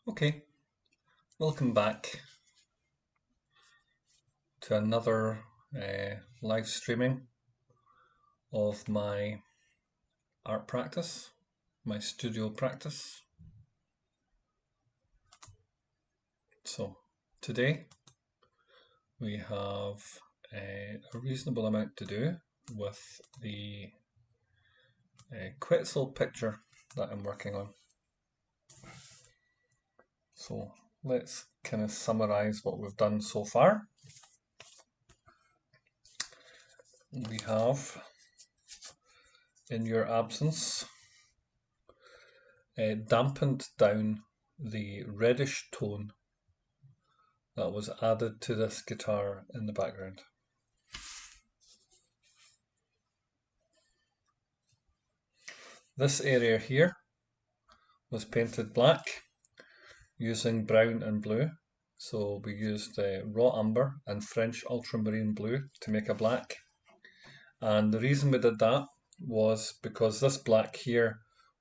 Okay, welcome back to another live streaming of my art practice, my studio practice. So today we have a reasonable amount to do with the Quetzal picture that I'm working on. So let's kind of summarize what we've done so far. We have, in your absence, dampened down the reddish tone that was added to this guitar in the background. This area here was painted black using brown and blue. So we used raw umber and French ultramarine blue to make a black. And the reason we did that was because this black here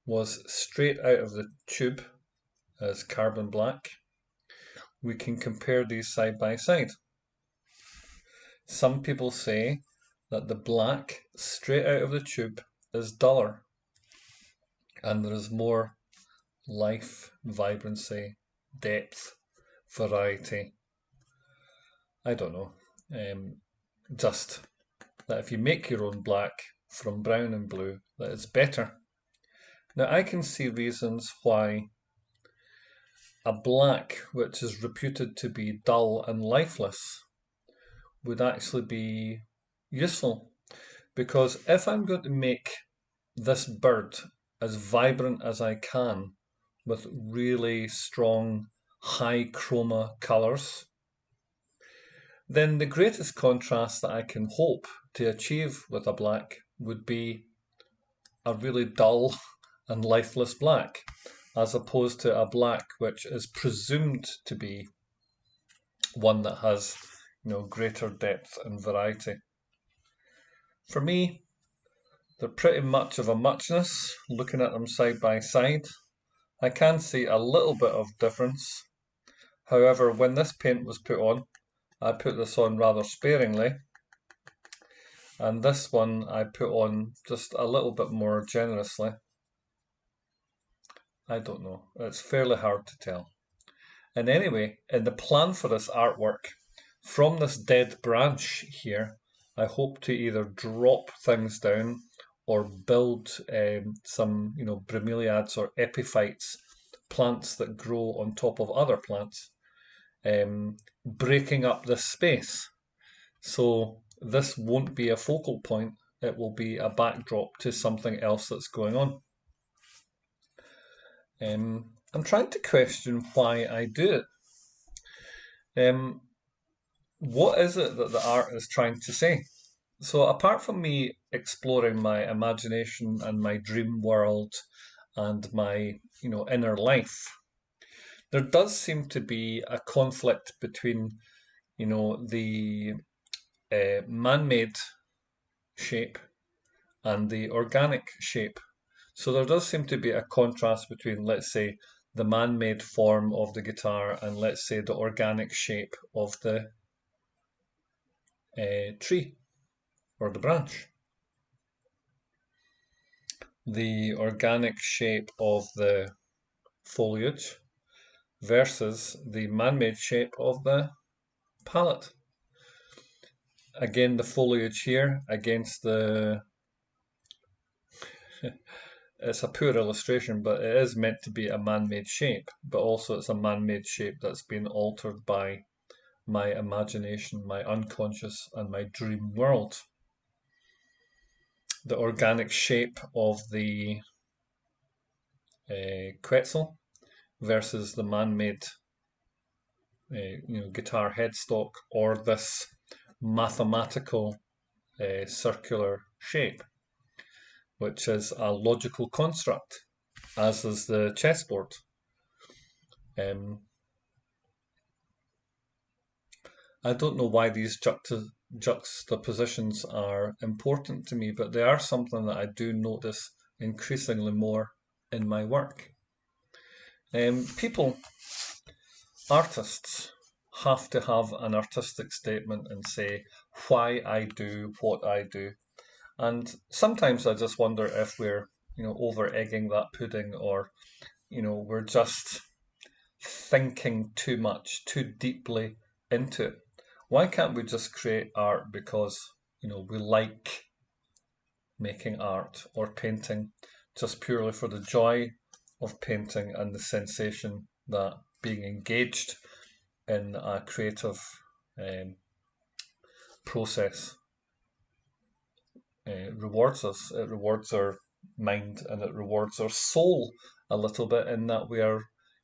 was straight out of the tube as carbon black. We can compare these side by side. Some people say that the black straight out of the tube is duller and there is more life, vibrancy, depth, variety. I don't know. Just that if you make your own black from brown and blue, that it's better. Now I can see reasons why a black which is reputed to be dull and lifeless would actually be useful. Because if I'm going to make this bird as vibrant as I can with really strong high chroma colours, then the greatest contrast that I can hope to achieve with a black would be a really dull and lifeless black, as opposed to a black which is presumed to be one that has, greater depth and variety. For me, they're pretty much of a muchness, looking at them side by side. I can see a little bit of difference. However, when this paint was put on, I put this on rather sparingly, and this one I put on just a little bit more generously. I don't know, it's fairly hard to tell. And anyway, in the plan for this artwork, from this dead branch here, I hope to either drop things down or build some, bromeliads or epiphytes, plants that grow on top of other plants, breaking up this space. So this won't be a focal point, it will be a backdrop to something else that's going on. I'm trying to question why I do it. What is it that the art is trying to say? So apart from me exploring my imagination and my dream world and my, inner life, there does seem to be a conflict between, the man-made shape and the organic shape. So there does seem to be a contrast between, let's say, the man-made form of the guitar and, let's say, the organic shape of the tree or the branch. The organic shape of the foliage versus the man-made shape of the palette. Again, the foliage here against the... It's a poor illustration, but it is meant to be a man-made shape, but also it's a man-made shape that's been altered by my imagination, my unconscious, and my dream world. The organic shape of the Quetzal versus the man-made guitar headstock, or this mathematical circular shape, which is a logical construct, as is the chessboard. I don't know why these juxtapositions are important to me, but they are something that I do notice increasingly more in my work. People, artists, have to have an artistic statement and say why I do what I do. And sometimes I just wonder if we're, over egging that pudding, or, we're just thinking too much, too deeply into it. Why can't we just create art because, we like making art or painting just purely for the joy of painting and the sensation that being engaged in a creative process rewards us. It rewards our mind and it rewards our soul a little bit, in that we are,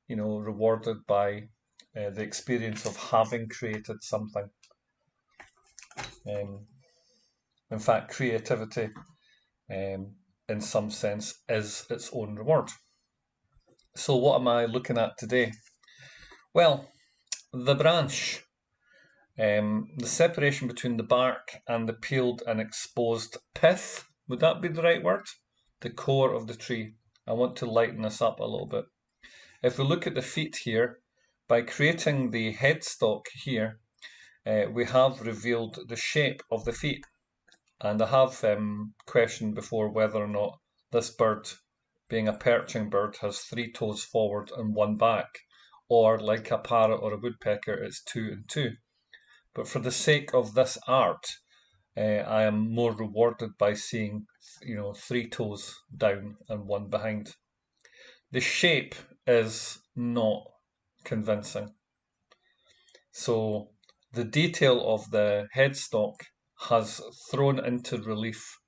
rewarded by the experience of having created something. In fact, creativity, in some sense, is its own reward. So what am I looking at today? Well, the branch. The separation between the bark and the peeled and exposed pith, would that be the right word? The core of the tree. I want to lighten this up a little bit. If we look at the feet here, by creating the headstock here, we have revealed the shape of the feet. And I have questioned before whether or not this bird, being a perching bird, has 3 toes forward and 1 back, or like a parrot or a woodpecker, it's 2 and 2. But for the sake of this art, I am more rewarded by seeing, 3 toes down and 1 behind. The shape is not convincing. So the detail of the headstock has thrown into relief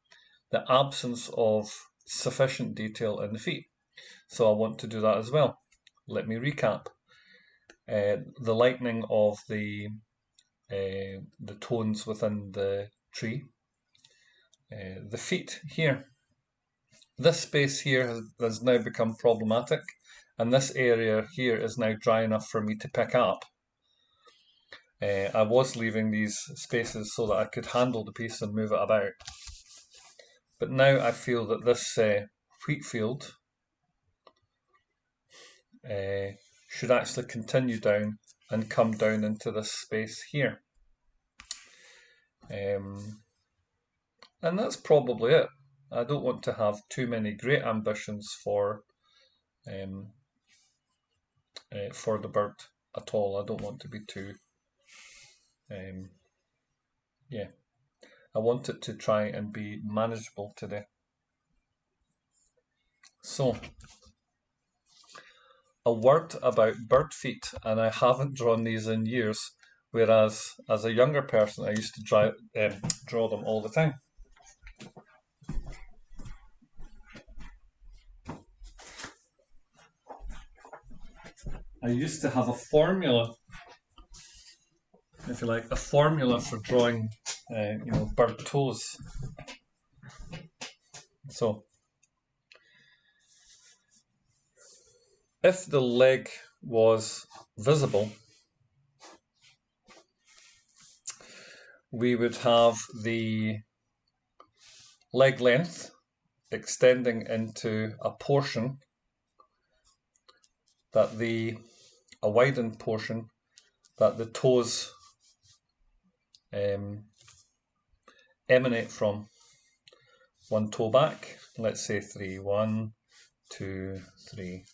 the absence of sufficient detail in the feet. So I want to do that as well. Let me recap. The lightening of the tones within the tree. The feet here. This space here has now become problematic, and this area here is now dry enough for me to pick up. I was leaving these spaces so that I could handle the piece and move it about. But now I feel that this wheat field should actually continue down and come down into this space here. And that's probably it. I don't want to have too many great ambitions for the bird at all. I don't want to be too I want it to try and be manageable today. So, a word about bird feet, and I haven't drawn these in years, whereas as a younger person I used to draw them all the time. I used to have a formula, if you like, a formula for drawing, bird toes. So, if the leg was visible, we would have the leg length extending into a portion that a widened portion that the toes emanate from. 1 toe back, let's say 3. 1, 2, 3.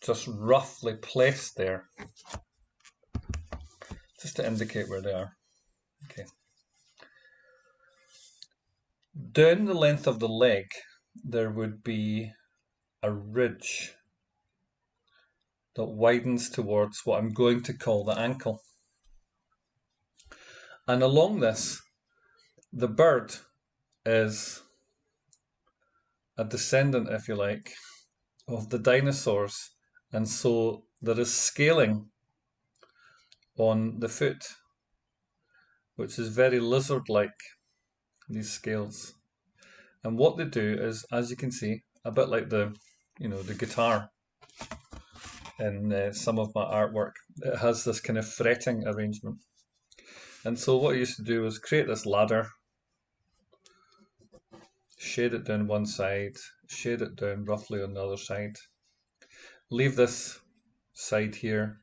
Just roughly placed there, just to indicate where they are. Okay. Down the length of the leg, there would be a ridge that widens towards what I'm going to call the ankle. And along this, the bird is a descendant, if you like, of the dinosaurs, and so there is scaling on the foot, which is very lizard-like, these scales. And what they do is, as you can see, a bit like the guitar in some of my artwork, it has this kind of fretting arrangement. And so what I used to do was create this ladder, shade it down one side, shade it down roughly on the other side, leave this side here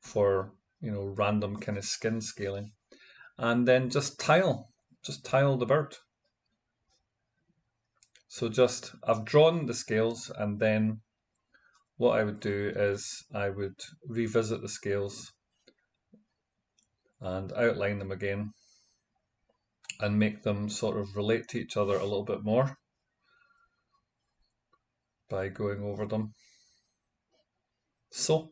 for, you know, random kind of skin scaling. And then just tile the bird. So I've drawn the scales, and then what I would do is I would revisit the scales and outline them again and make them sort of relate to each other a little bit more by going over them. So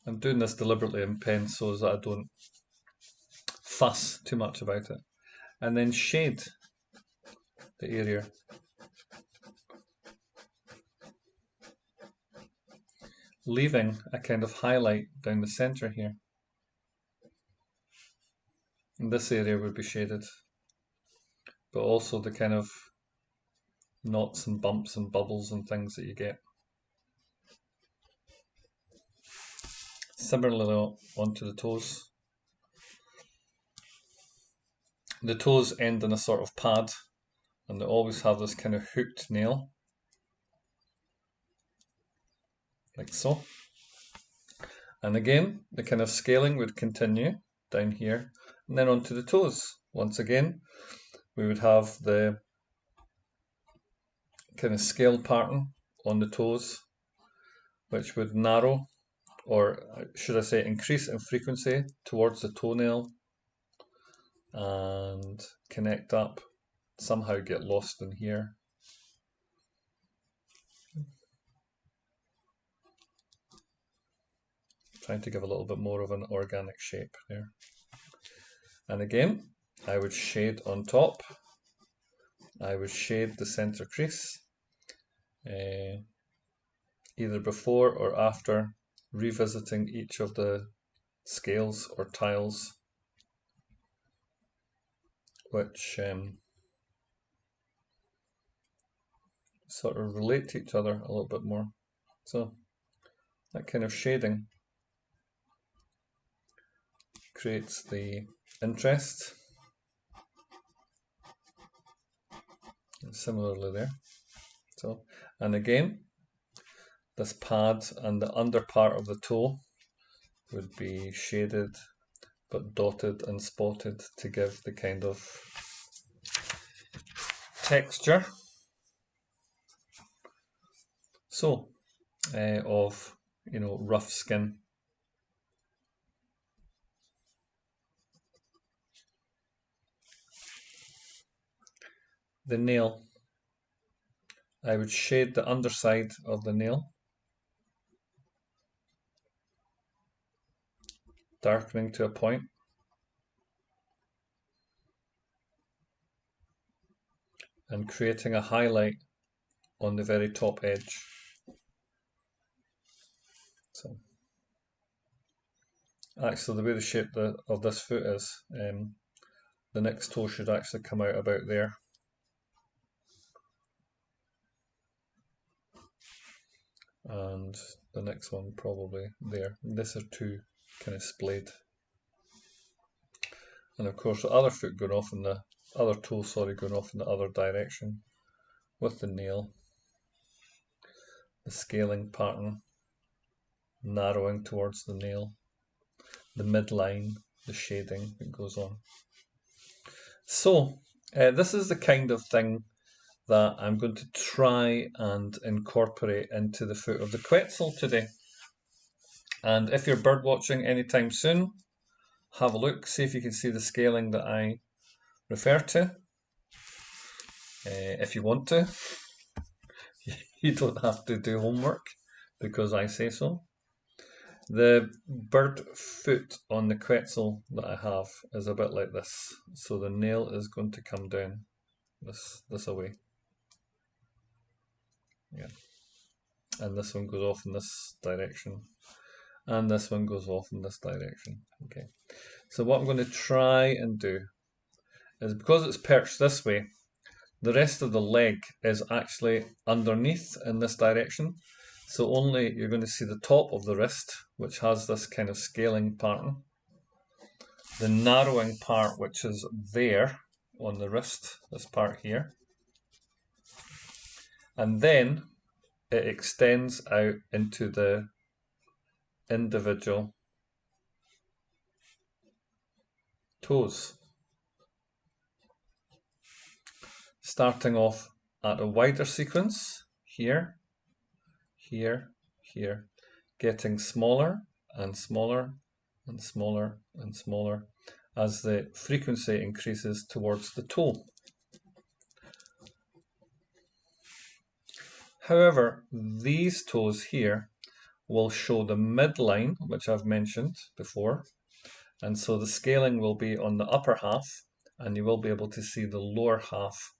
I'm doing this deliberately in pen so that I don't fuss too much about it. And then shade the area. Leaving a kind of highlight down the center here. And this area would be shaded, but also the kind of knots and bumps and bubbles and things that you get. Similarly onto the toes. The toes end in a sort of pad, and they always have this kind of hooked nail, like so. And again, the kind of scaling would continue down here, and then onto the toes. Once again, we would have the kind of scale pattern on the toes, which would narrow, or should I say increase in frequency towards the toenail and connect up, somehow get lost in here. Trying to give a little bit more of an organic shape there. And again, I would shade on top. I would shade the center crease, either before or after revisiting each of the scales or tiles, which sort of relate to each other a little bit more. So that kind of shading creates the interest. And similarly there. So, and again, this pad and the under part of the toe would be shaded but dotted and spotted to give the kind of texture of, you know, rough skin. The nail, I would shade the underside of the nail, darkening to a point, and creating a highlight on the very top edge. So, actually, the way the shape of this foot is, the next toe should actually come out about there. And the next one probably there. And this are two kind of splayed. And of course the other foot going off in the other toe, going off in the other direction with the nail, the scaling pattern, narrowing towards the nail, the midline, the shading that goes on. So this is the kind of thing that I'm going to try and incorporate into the foot of the Quetzal today. And if you're bird watching anytime soon, have a look, see if you can see the scaling that I refer to. If you want to, you don't have to do homework because I say so. The bird foot on the Quetzal that I have is a bit like this. So the nail is going to come down this away. Yeah. And this one goes off in this direction. And this one goes off in this direction. Okay. So what I'm going to try and do is, because it's perched this way, the rest of the leg is actually underneath in this direction. So only you're going to see the top of the wrist, which has this kind of scaling pattern. The narrowing part, which is there on the wrist, this part here. And then it extends out into the individual toes, starting off at a wider sequence here, here, here, getting smaller and smaller and smaller and smaller as the frequency increases towards the toe. However, these toes here will show the midline, which I've mentioned before, and so the scaling will be on the upper half, and you will be able to see the lower half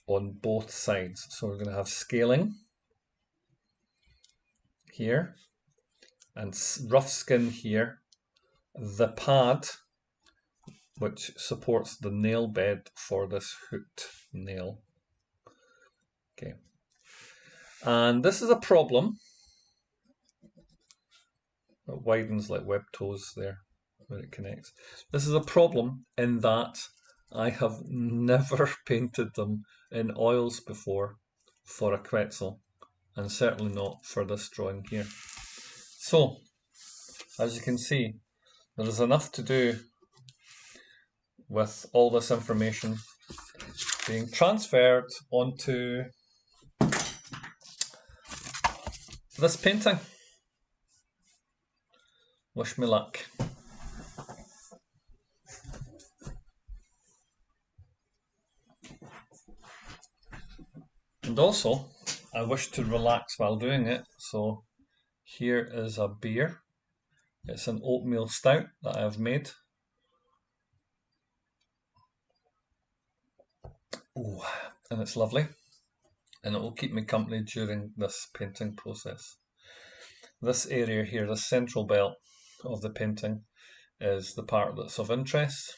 on both sides. So we're going to have scaling here and rough skin here, the pad which supports the nail bed for this hooked nail. Okay, and this is a problem. It widens like web toes there where it connects. This is a problem in that I have never painted them in oils before for a Quetzal, and certainly not for this drawing here. So, as you can see, there is enough to do with all this information being transferred onto this painting. Wish me luck. And also, I wish to relax while doing it, so here is a beer. It's an oatmeal stout that I have made. Ooh, and it's lovely, and it will keep me company during this painting process. This area here, the central belt of the painting, is the part that's of interest,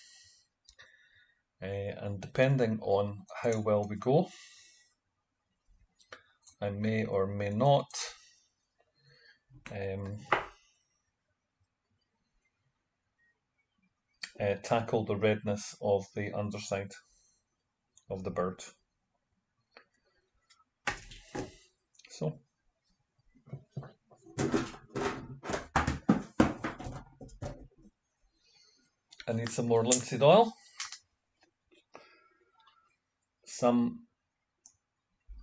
and depending on how well we go, I may or may not tackle the redness of the underside of the bird. So, I need some more linseed oil, some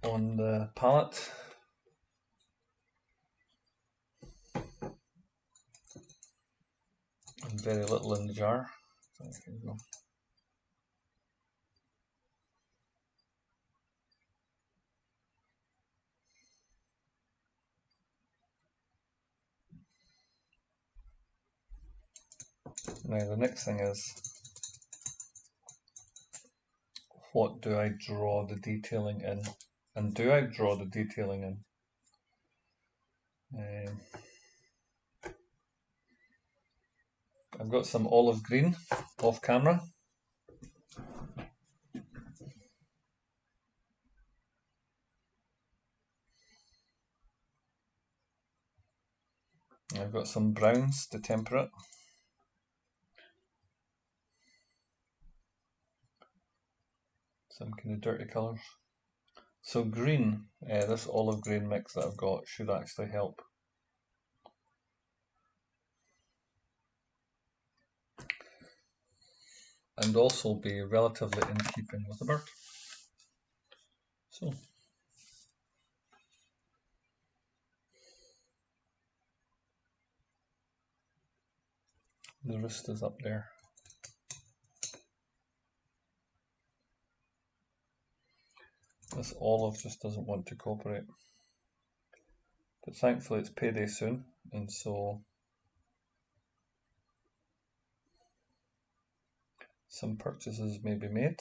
on the palette, and very little in the jar. So here we go. Now the next thing is, what do I draw the detailing in? And do I draw the detailing in? I've got some olive green off camera. I've got some browns to temper it. Some kind of dirty colours. So green, this olive green mix that I've got should actually help. And also be relatively in keeping with the bird. So, the wrist is up there. This olive just doesn't want to cooperate. But thankfully it's payday soon, and so some purchases may be made.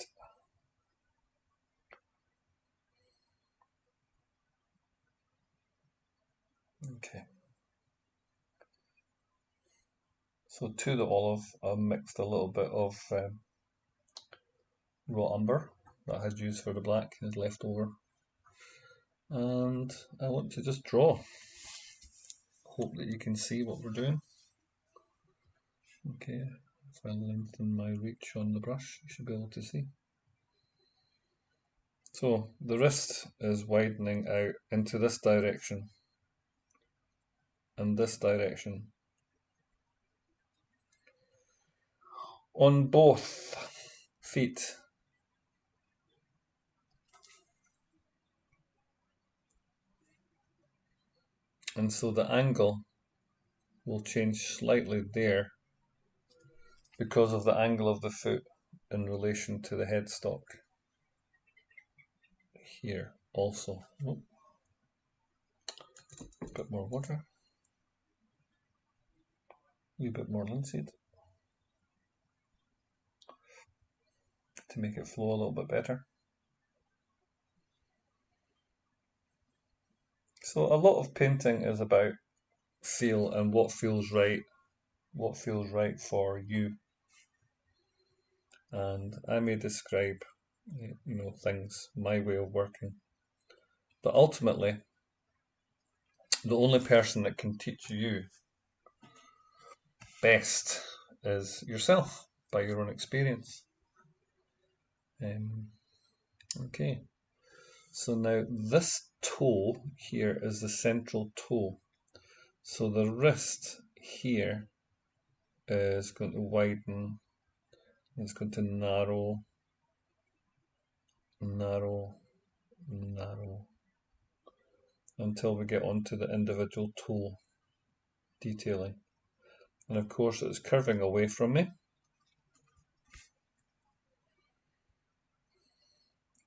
Okay. So to the olive, I've mixed a little bit of raw umber that I had used for the black is left over. And I want to just draw. Hope that you can see what we're doing. Okay, if I lengthen my reach on the brush, you should be able to see. So the wrist is widening out into this direction and this direction on both feet. And so the angle will change slightly there because of the angle of the foot in relation to the headstock here also. Oh, a bit more water, a wee bit more linseed to make it flow a little bit better. So a lot of painting is about feel and what feels right for you. And I may describe, things, my way of working. But ultimately, the only person that can teach you best is yourself by your own experience. Okay, so now this toe here is the central toe. So the wrist here is going to widen, it's going to narrow, narrow, narrow, until we get onto the individual toe detailing. And of course it's curving away from me.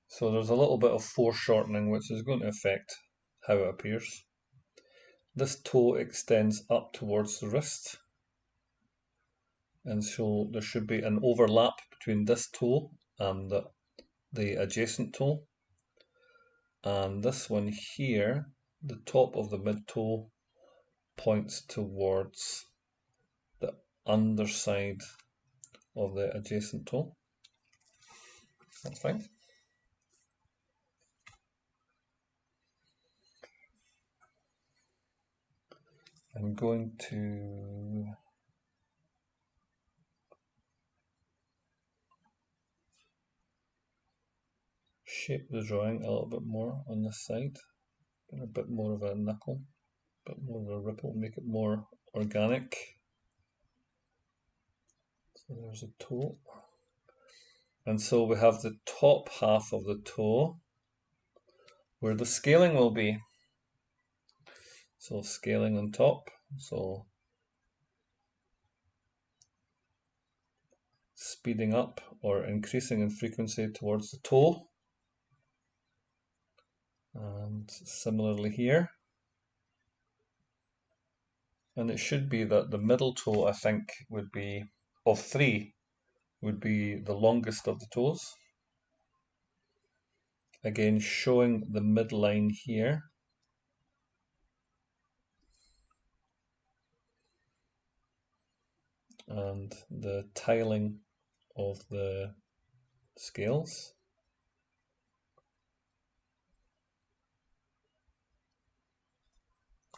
So there's a little bit of foreshortening which is going to affect how it appears. This toe extends up towards the wrist. And so there should be an overlap between this toe and the adjacent toe. And this one here, the top of the mid toe, points towards the underside of the adjacent toe. That's fine. I'm going to shape the drawing a little bit more on this side, get a bit more of a knuckle, a bit more of a ripple, make it more organic. So there's a toe. And so we have the top half of the toe where the scaling will be. So scaling on top, so speeding up or increasing in frequency towards the toe. And similarly here. And it should be that the middle toe, I think, would be, of three, would be the longest of the toes. Again, showing the midline here. And the tiling of the scales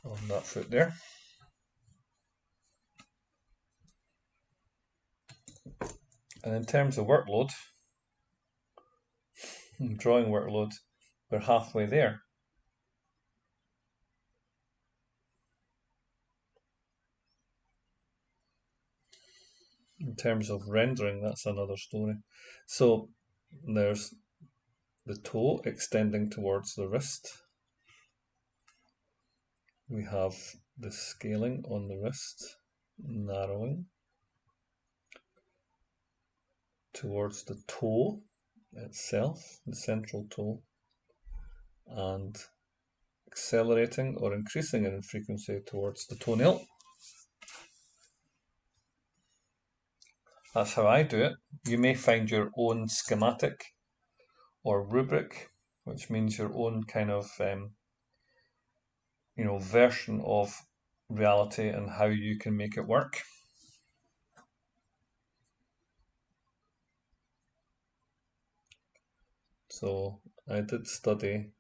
on that foot there. And in terms of workload, drawing workload, we're halfway there. In terms of rendering, that's another story. So there's the toe extending towards the wrist. We have the scaling on the wrist, narrowing towards the toe itself, the central toe, and accelerating or increasing in frequency towards the toenail. That's how I do it. You may find your own schematic or rubric, which means your own kind of version of reality and how you can make it work. So I did study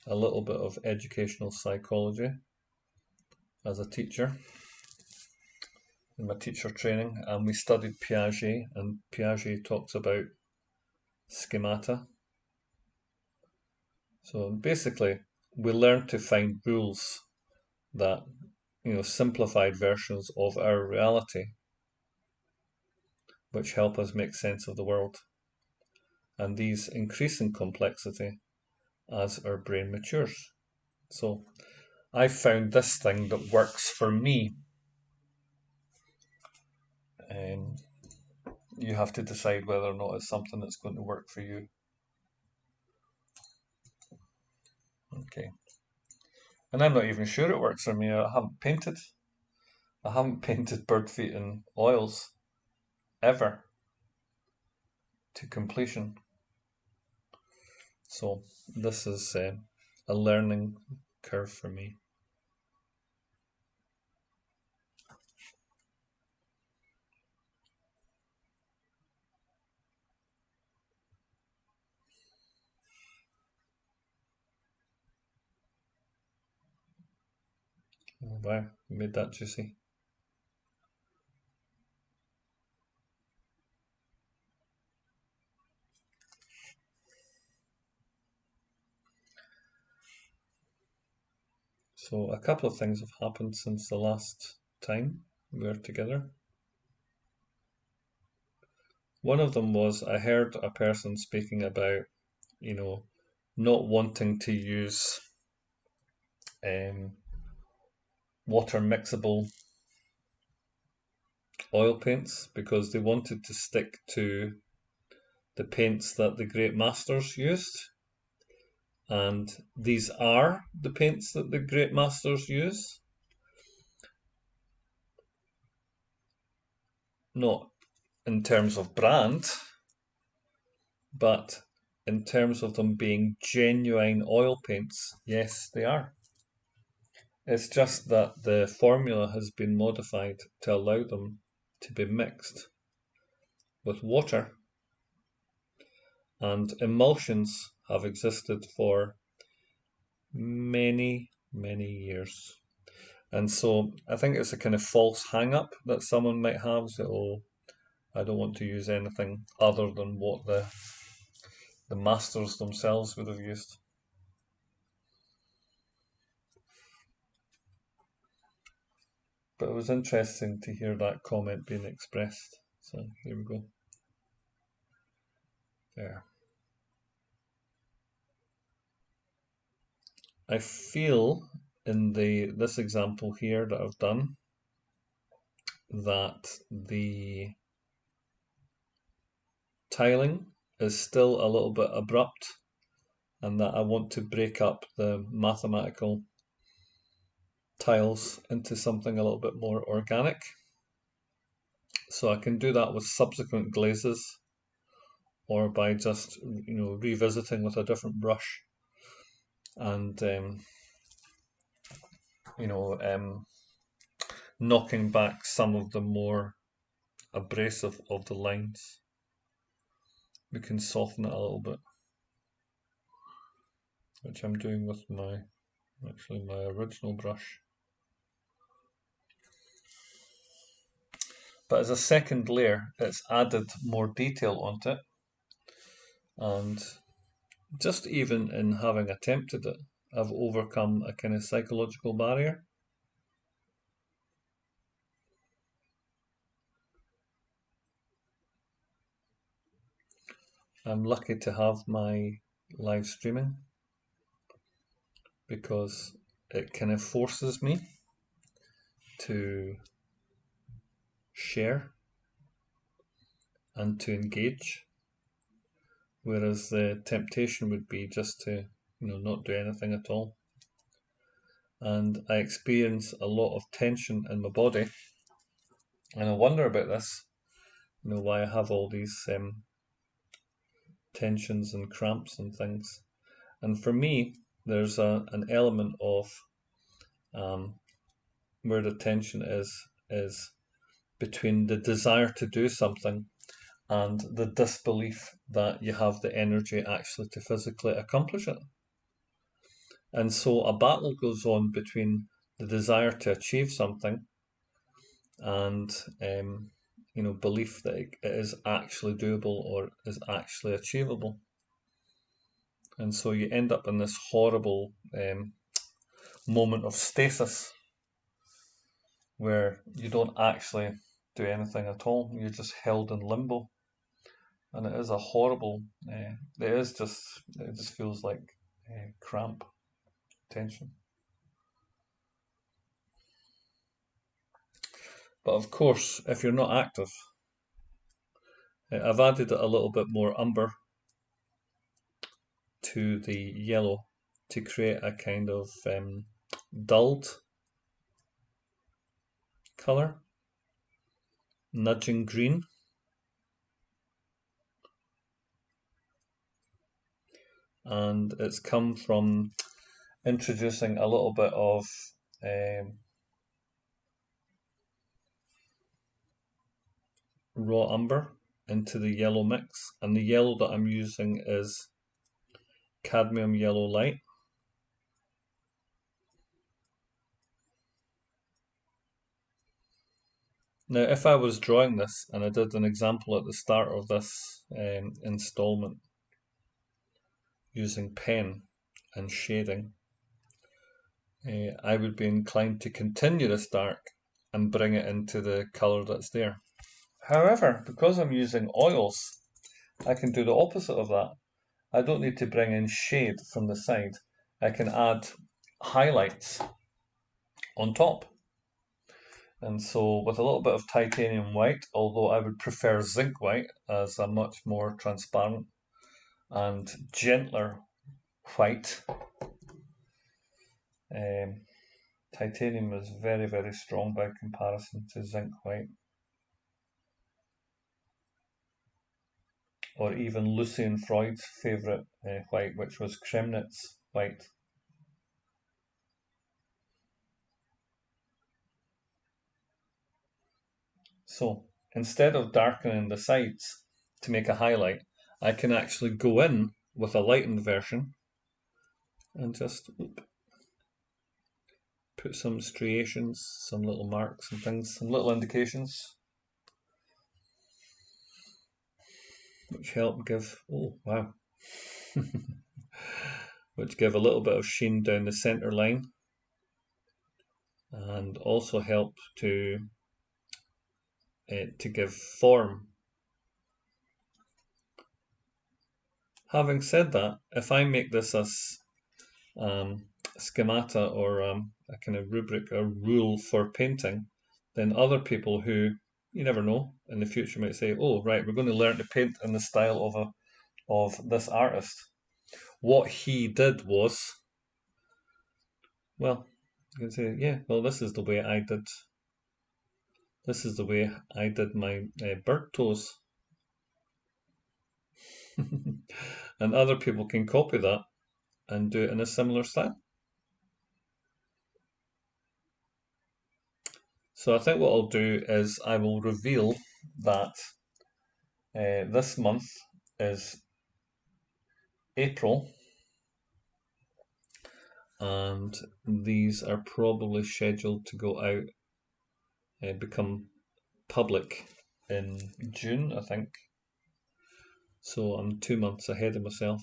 a little bit of educational psychology as a teacher in my teacher training, and we studied Piaget, and Piaget talks about schemata. So basically, we learn to find rules that, simplified versions of our reality, which help us make sense of the world. And these increase in complexity as our brain matures. So I found this thing that works for me. You have to decide whether or not it's something that's going to work for you. Okay. And I'm not even sure it works for me. I haven't painted bird feet in oils ever to completion. So this is a learning curve for me. Oh, wow, made that juicy. So a couple of things have happened since the last time we were together. One of them was I heard a person speaking about, not wanting to use water mixable oil paints because they wanted to stick to the paints that the great masters used. And these are the paints that the great masters use. Not in terms of brand, but in terms of them being genuine oil paints, yes, they are. It's just that the formula has been modified to allow them to be mixed with water, and emulsions have existed for many, many years. And so I think it's a kind of false hang-up that someone might have, that, oh, I don't want to use anything other than what the masters themselves would have used. But it was interesting to hear that comment being expressed. So here we go. There. I feel in this example here that I've done that the tiling is still a little bit abrupt, and that I want to break up the mathematical tiles into something a little bit more organic. So I can do that with subsequent glazes, or by just revisiting with a different brush and knocking back some of the more abrasive of the lines. We can soften it a little bit, which I'm doing with my original brush. But as a second layer, it's added more detail onto it, and just even in having attempted it, I've overcome a kind of psychological barrier. I'm lucky to have my live streaming because it kind of forces me to share and to engage, whereas the temptation would be just to not do anything at all. And I experience a lot of tension in my body, and I wonder about this, why I have all these tensions and cramps and things. And for me, there's an element of where the tension is between the desire to do something and the disbelief that you have the energy actually to physically accomplish it. And so a battle goes on between the desire to achieve something and belief that it is actually doable or is actually achievable. And so you end up in this horrible moment of stasis where you don't actually do anything at all. You're just held in limbo. And it is a horrible, it just feels like cramp, tension. But of course, if you're not active, I've added a little bit more umber to the yellow to create a kind of dulled colour, nudging green. And it's come from introducing a little bit of raw umber into the yellow mix, and the yellow that I'm using is cadmium yellow light. Now, if I was drawing this, and I did an example at the start of this installment using pen and shading, I would be inclined to continue this dark and bring it into the colour that's there. However, because I'm using oils, I can do the opposite of that. I don't need to bring in shade from the side. I can add highlights on top. And so with a little bit of titanium white, although I would prefer zinc white as a much more transparent and gentler white. Titanium is very, very strong by comparison to zinc white. Or even Lucian Freud's favourite white, which was Kremnitz white. So instead of darkening the sides to make a highlight, I can actually go in with a lightened version and just put some striations, some little marks and things, some little indications, which help give, oh wow, which give a little bit of sheen down the centre line and also help to give form. Having said that, if I make this as schemata or a kind of rubric or rule for painting, then other people who, you never know, in the future might say, oh right, we're going to learn to paint in the style of this artist. What he did was, well, you can say, yeah, well, this is the way I did my bird toes. And other people can copy that and do it in a similar style. So I think what I'll do is I will reveal that this month is April, and these are probably scheduled to go out, become public in June, I think. So I'm 2 months ahead of myself.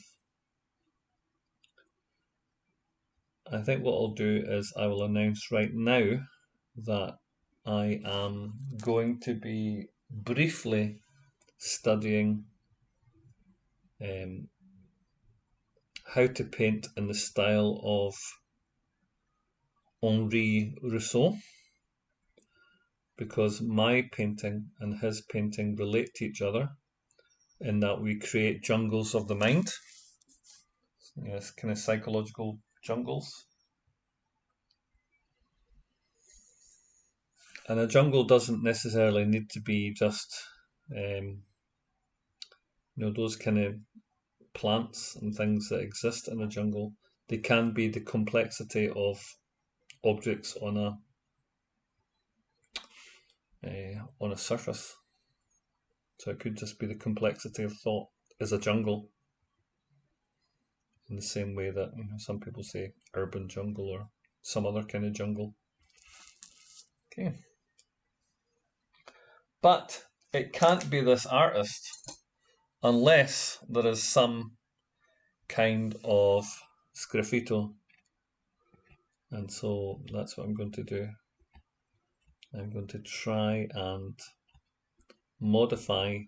I think what I'll do is I will announce right now that I am going to be briefly studying how to paint in the style of Henri Rousseau, because my painting and his painting relate to each other in that we create jungles of the mind, yes, kind of psychological jungles. And a jungle doesn't necessarily need to be just, those kind of plants and things that exist in a jungle. They can be the complexity of objects on a surface. So it could just be the complexity of thought is a jungle, in the same way that some people say urban jungle or some other kind of jungle. Okay. But it can't be this artist unless there is some kind of sgraffito. And so that's what I'm going to do. I'm going to try and modify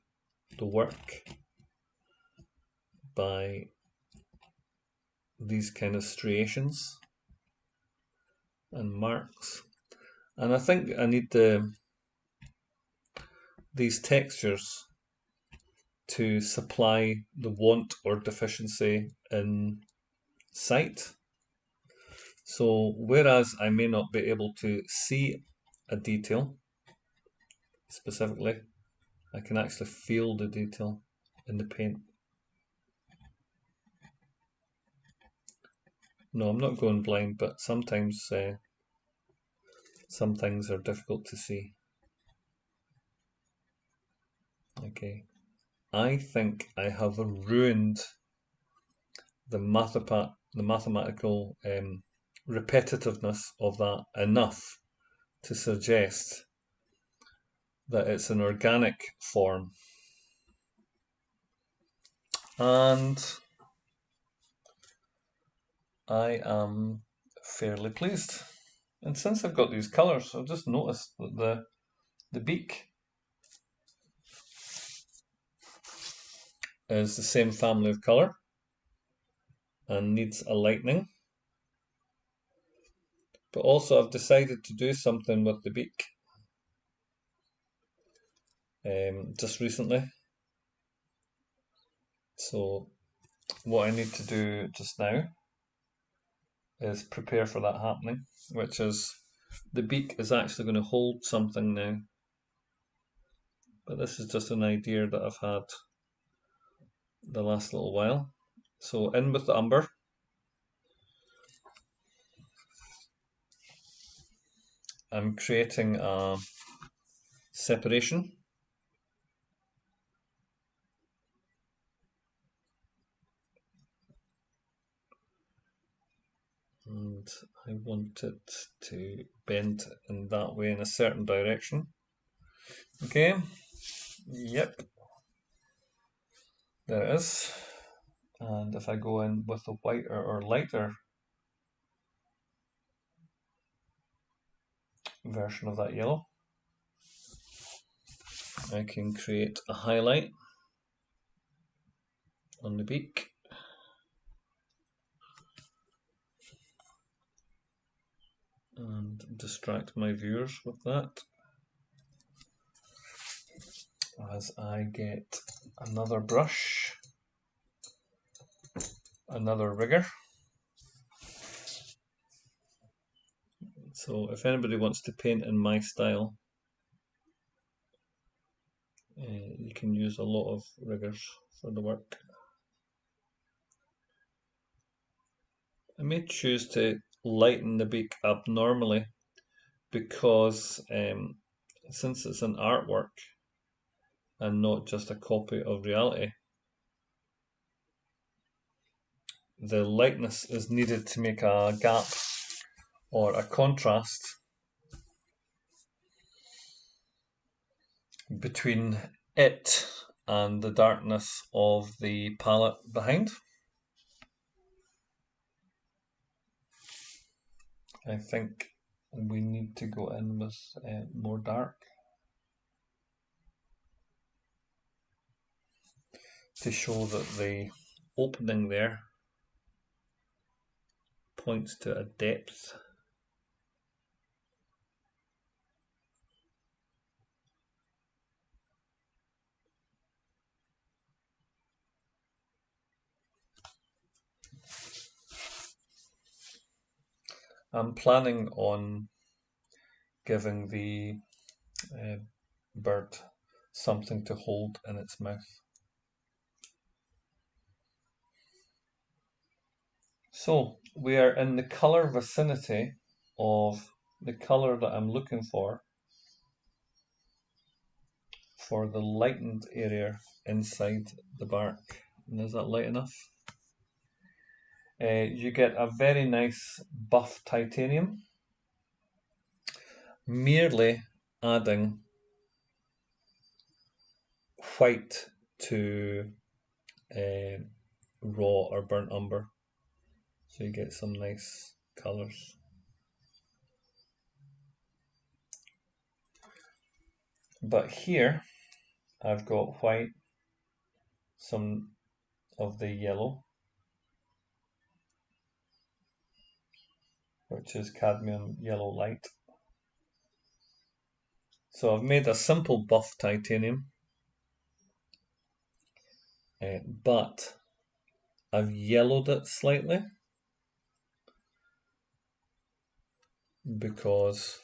the work by these kind of striations and marks. And I think I need these textures to supply the want or deficiency in sight. So whereas I may not be able to see a detail specifically, I can actually feel the detail in the paint. No, I'm not going blind, but sometimes some things are difficult to see. Okay, I think I have ruined the mathematical repetitiveness of that enough to suggest that it's an organic form. And I am fairly pleased. And since I've got these colours, I've just noticed that the beak is the same family of colour and needs a lightening. But also I've decided to do something with the beak just recently. So what I need to do just now is prepare for that happening, which is the beak is actually going to hold something now. But this is just an idea that I've had the last little while. So in with the umber. I'm creating a separation. And I want it to bend in that way in a certain direction. Okay, yep, there it is. And if I go in with a whiter or lighter version of that yellow, I can create a highlight on the beak. And distract my viewers with that as I get another brush, another rigger. So if anybody wants to paint in my style, you can use a lot of riggers for the work. I may choose to lighten the beak abnormally because since it's an artwork and not just a copy of reality, the lightness is needed to make a gap or a contrast between it and the darkness of the palette behind. I think we need to go in with more dark to show that the opening there points to a depth. I'm planning on giving the bird something to hold in its mouth. So we are in the colour vicinity of the colour that I'm looking for the lightened area inside the bark. And is that light enough? You get a very nice buff titanium, merely adding white to raw or burnt umber, so you get some nice colours. But here I've got white, some of the yellow, which is cadmium yellow light. So I've made a simple buff titanium, but I've yellowed it slightly because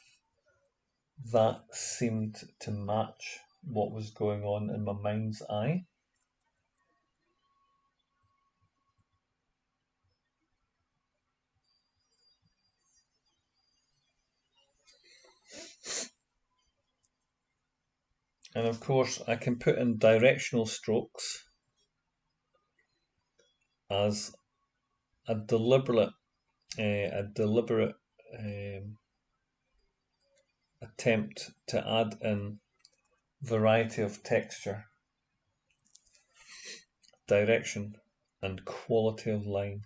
that seemed to match what was going on in my mind's eye. And of course I can put in directional strokes as a deliberate attempt to add in variety of texture, direction, and quality of line.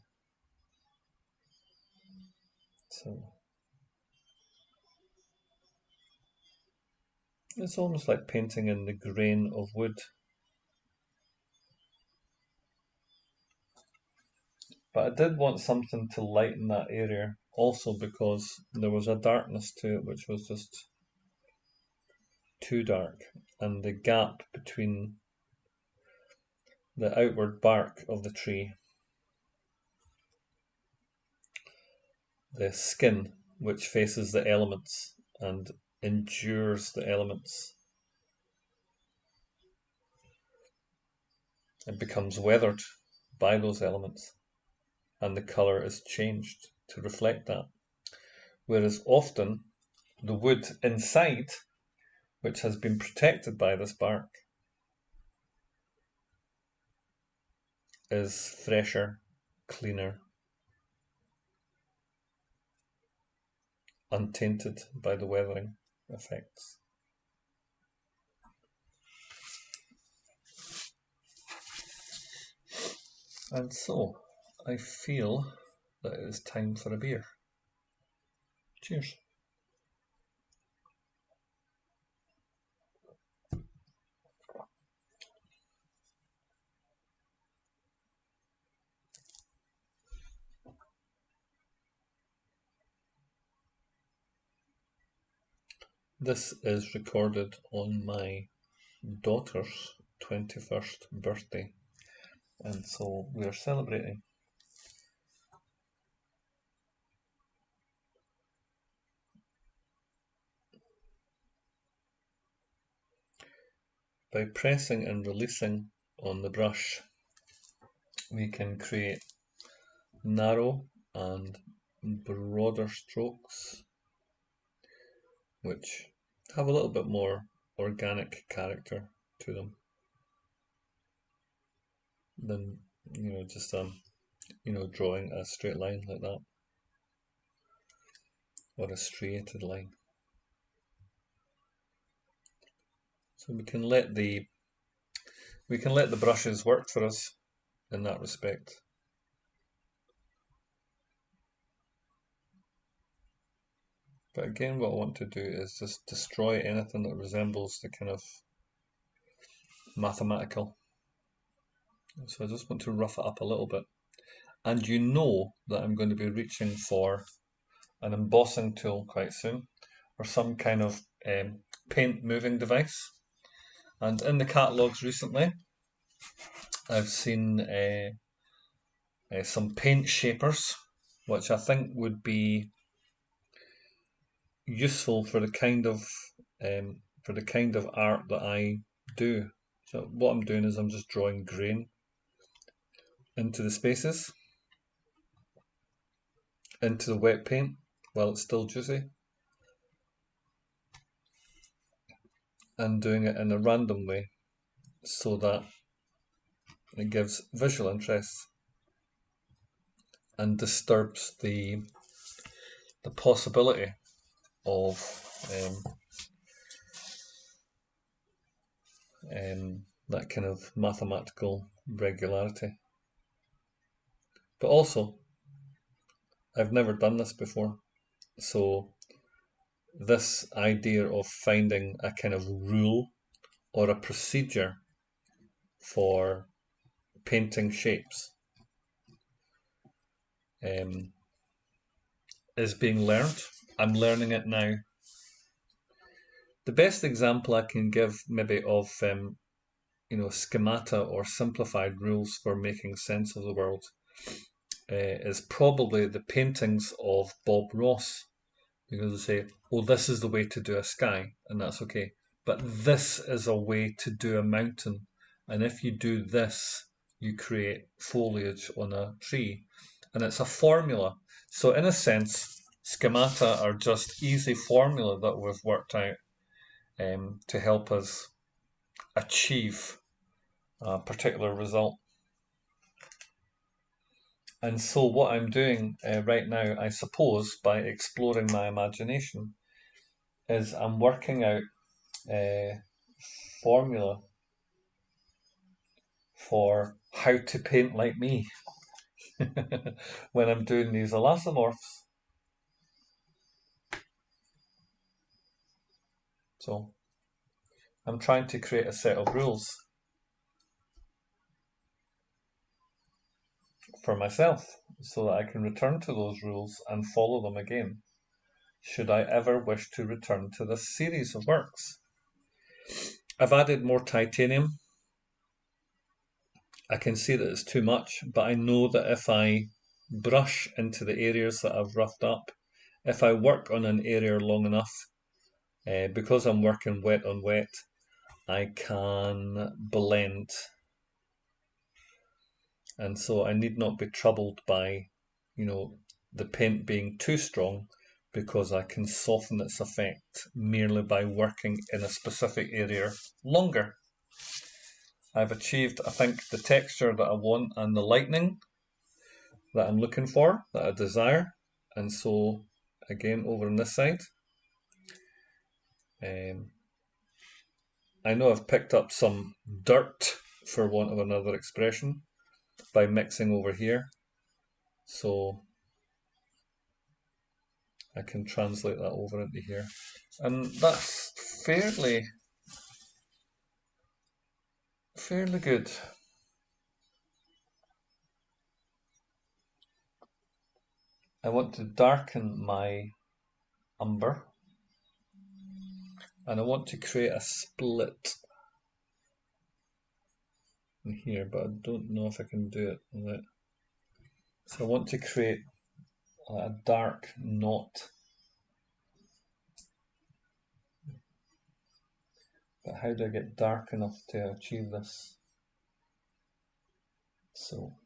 So it's almost like painting in the grain of wood. But I did want something to lighten that area also because there was a darkness to it which was just too dark, and the gap between the outward bark of the tree, the skin which faces the elements and endures the elements, it becomes weathered by those elements, and the colour is changed to reflect that. Whereas often the wood inside, which has been protected by this bark, is fresher, cleaner, untainted by the weathering effects. And so I feel that it is time for a beer. Cheers. This is recorded on my daughter's 21st birthday, and so we are celebrating. By pressing and releasing on the brush, we can create narrow and broader strokes which have a little bit more organic character to them than just drawing a straight line like that or a striated line. So we can let the brushes work for us in that respect. But again, what I want to do is just destroy anything that resembles the kind of mathematical. So I just want to rough it up a little bit. And you know that I'm going to be reaching for an embossing tool quite soon, or some kind of paint moving device. And in the catalogues recently, I've seen some paint shapers, which I think would be useful for the kind of art that I do. So what I'm doing is I'm just drawing grain into the spaces, into the wet paint while it's still juicy, and doing it in a random way so that it gives visual interest and disturbs the possibility of that kind of mathematical regularity. But also, I've never done this before. So this idea of finding a kind of rule or a procedure for painting shapes is being learned. I'm learning it now. The best example I can give maybe of schemata or simplified rules for making sense of the world is probably the paintings of Bob Ross, because they say, oh, this is the way to do a sky, and that's okay. But this is a way to do a mountain, and if you do this, you create foliage on a tree, and it's a formula. So in a sense, schemata are just easy formula that we've worked out to help us achieve a particular result. And so what I'm doing right now, I suppose, by exploring my imagination, is I'm working out a formula for how to paint like me when I'm doing these Elassomorphs. So I'm trying to create a set of rules for myself so that I can return to those rules and follow them again, should I ever wish to return to this series of works. I've added more titanium. I can see that it's too much, but I know that if I brush into the areas that I've roughed up, if I work on an area long enough, because I'm working wet on wet, I can blend. And so I need not be troubled by, the paint being too strong, because I can soften its effect merely by working in a specific area longer. I've achieved, I think, the texture that I want and the lightening that I'm looking for, that I desire. And so, again, over on this side, I know I've picked up some dirt, for want of another expression, by mixing over here. So I can translate that over into here. And that's fairly good. I want to darken my umber, and I want to create a split in here, but I don't know if I can do it without. So I want to create a dark knot. But how do I get dark enough to achieve this? So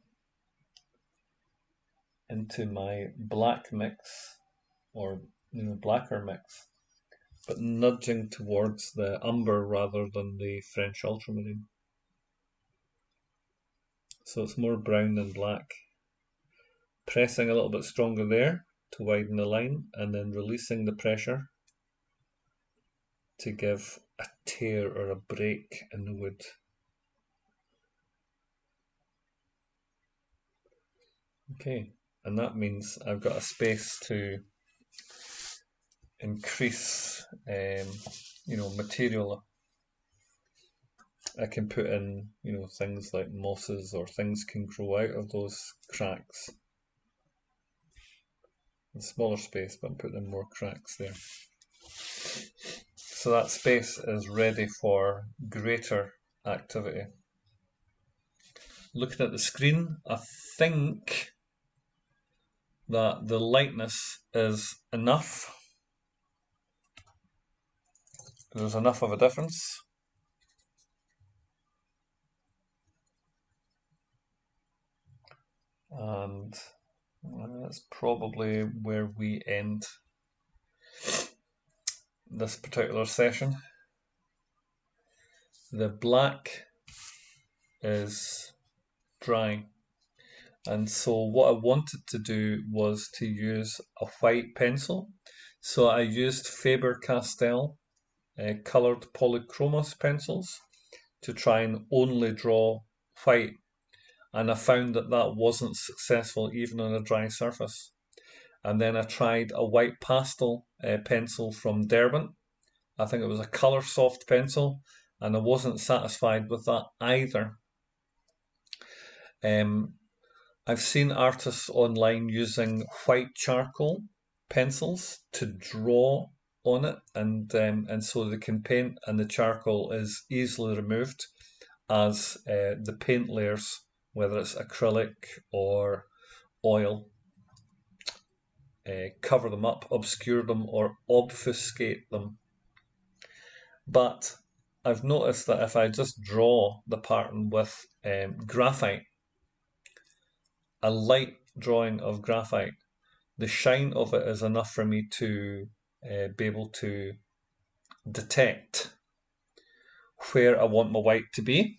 into my black mix, or blacker mix, but nudging towards the umber rather than the French ultramarine. So it's more brown than black. Pressing a little bit stronger there to widen the line, and then releasing the pressure to give a tear or a break in the wood. Okay, and that means I've got a space to increase, material. I can put in, things like mosses, or things can grow out of those cracks. A smaller space, but I'm putting in more cracks there. So that space is ready for greater activity. Looking at the screen, I think that the lightness is enough. There's enough of a difference. And that's probably where we end this particular session. The black is dry, and so what I wanted to do was to use a white pencil. So I used Faber-Castell coloured polychromos pencils to try and only draw white. and I found that that wasn't successful even on a dry surface. And then I tried a white pastel pencil from Derbent. I think it was a colour soft pencil, and I wasn't satisfied with that either. I've seen artists online using white charcoal pencils to draw on it, and so they can paint, and the charcoal is easily removed as the paint layers, whether it's acrylic or oil, cover them up, obscure them, or obfuscate them. But I've noticed that if I just draw the pattern with graphite, a light drawing of graphite, the shine of it is enough for me to be able to detect where I want my white to be.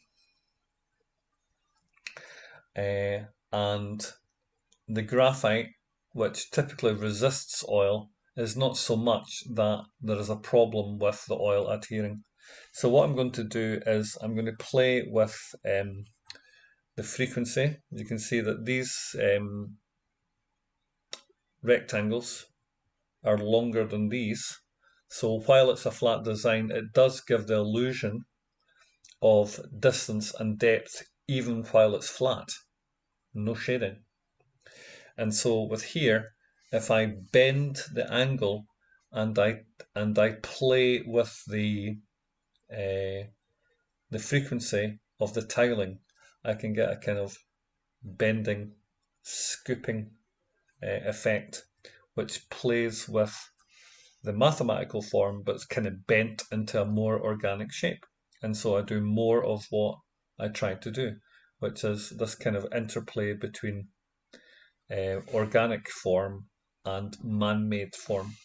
And the graphite, which typically resists oil, is not so much that there is a problem with the oil adhering. So what I'm going to do is I'm going to play with the frequency. You can see that these rectangles are longer than these. So while it's a flat design, it does give the illusion of distance and depth even while it's flat. No shading. And so with here, if I bend the angle and I play with the frequency of the tiling, I can get a kind of bending, scooping effect, which plays with the mathematical form, but it's kind of bent into a more organic shape. And so I do more of what I tried to do, which is this kind of interplay between organic form and man-made form.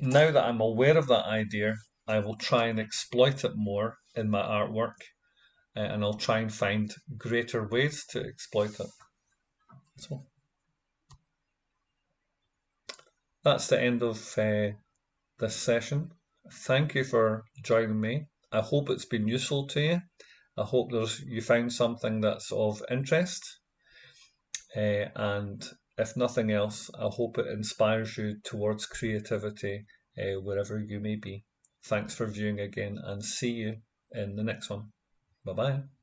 Now that I'm aware of that idea, I will try and exploit it more in my artwork, and I'll try and find greater ways to exploit it. So that's the end of this session. Thank you for joining me. I hope it's been useful to you. I hope you found something that's of interest. And if nothing else, I hope it inspires you towards creativity wherever you may be. Thanks for viewing again, and see you in the next one. Bye-bye.